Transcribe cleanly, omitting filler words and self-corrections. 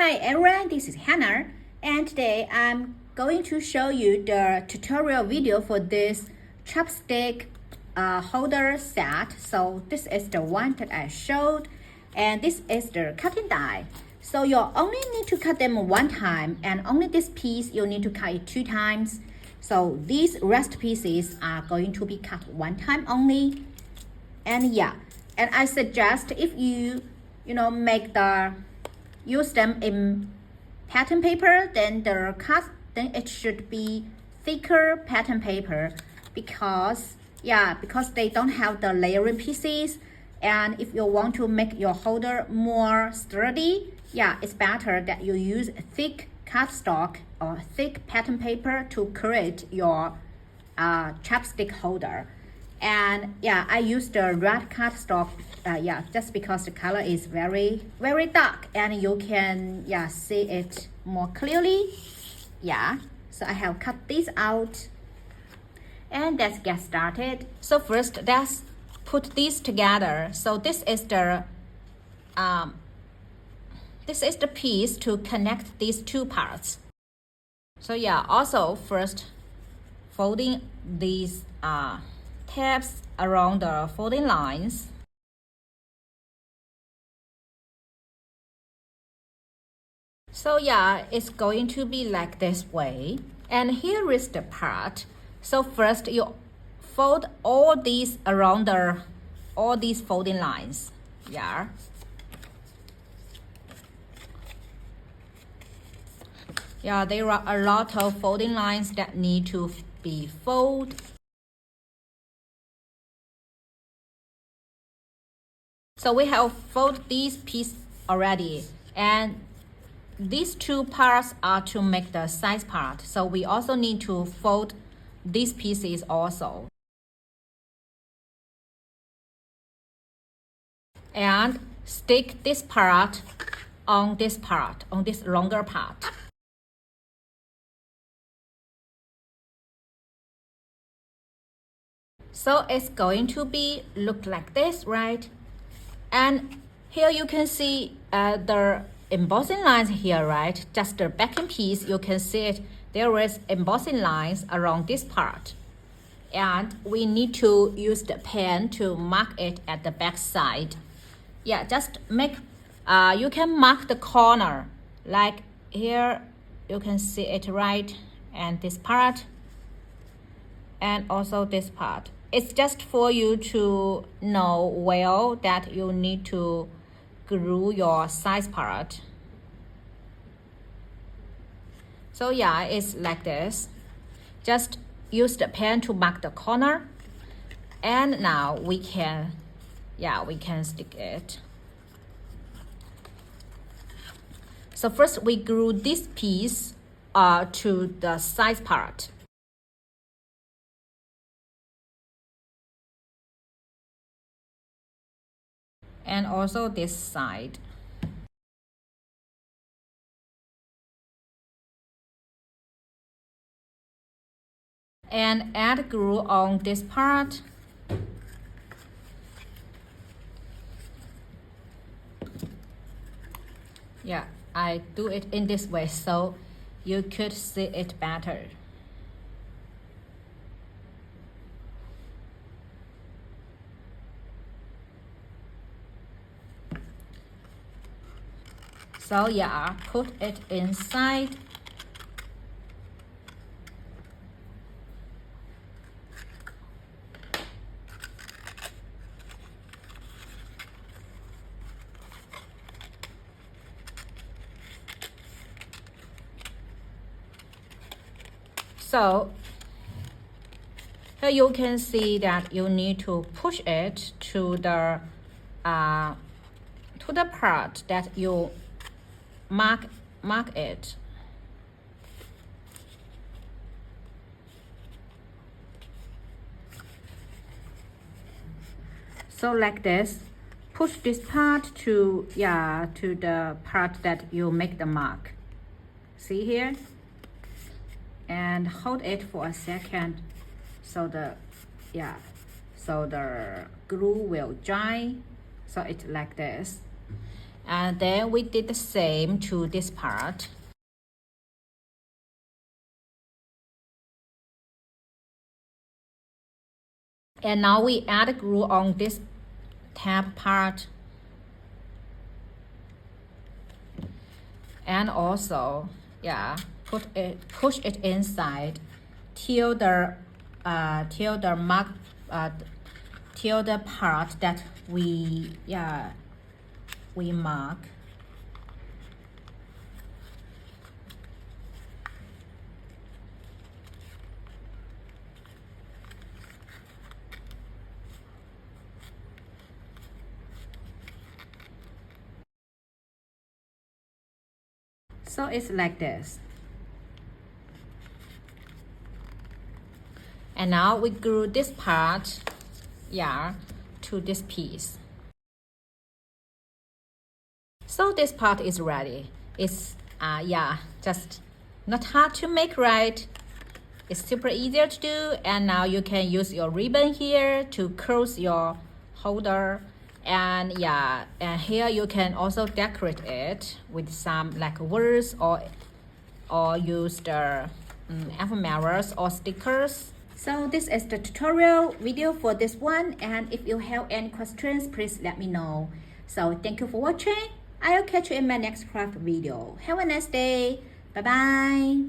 Hi everyone, this is Hannah, and today I'm going to show you the tutorial video for this chopstick holder set. So this is the one that I showed, and this is the cutting die. So you only need to cut them one time, and only this piece you need to cut it 2 times. So these rest pieces are going to be cut 1 time only. And yeah, and I suggest if you use them in pattern paper, then it should be thicker pattern paper because they don't have the layering pieces. And if you want to make your holder more sturdy, it's better that you use thick cardstock or thick pattern paper to create your chopstick holder. And I use the red cardstock just because the color is very dark and you can see it more clearly. So I have cut this out, and let's get started. So first let's put these together. So this is the piece to connect these 2 parts. So also first folding these tabs around the folding lines. So it's going to be like this way. And here is the part. So first you fold all these around all these folding lines. There are a lot of folding lines that need to be folded. So we have folded these pieces already, and these 2 parts are to make the size part. So we also need to fold these pieces also. And stick this part on this longer part. So it's going to be look like this, right? And here you can see the embossing lines here, right? Just the backing piece, you can see it. There is embossing lines around this part. And we need to use the pen to mark it at the back side. Just make, you can mark the corner. Like here, you can see it, right? And this part, and also this part. It's just for you to know well that you need to glue your size part. So it's like this. Just use the pen to mark the corner. And now we can stick it. So first we glue this piece to the size part. And also this side. And add glue on this part. I do it in this way so you could see it better. So put it inside. So here you can see that you need to push it to the part that you mark it. So like this, push this part to the part that you make the mark. See here? And hold it for a second so the glue will dry. So it's like this. And then we did the same to this part. And now we add glue on this tab part. And also, yeah, push it inside till the part that we mark. So it's like this. And now we glue this part, yeah, to this piece. So this part is ready. It's just not hard to make, right? It's super easier to do. And now you can use your ribbon here to close your holder. And yeah, and here you can also decorate it with some like words or use the ephemerals or stickers. So this is the tutorial video for this one, and if you have any questions, please let me know. So thank you for watching. I'll catch you in my next craft video. Have a nice day. Bye bye.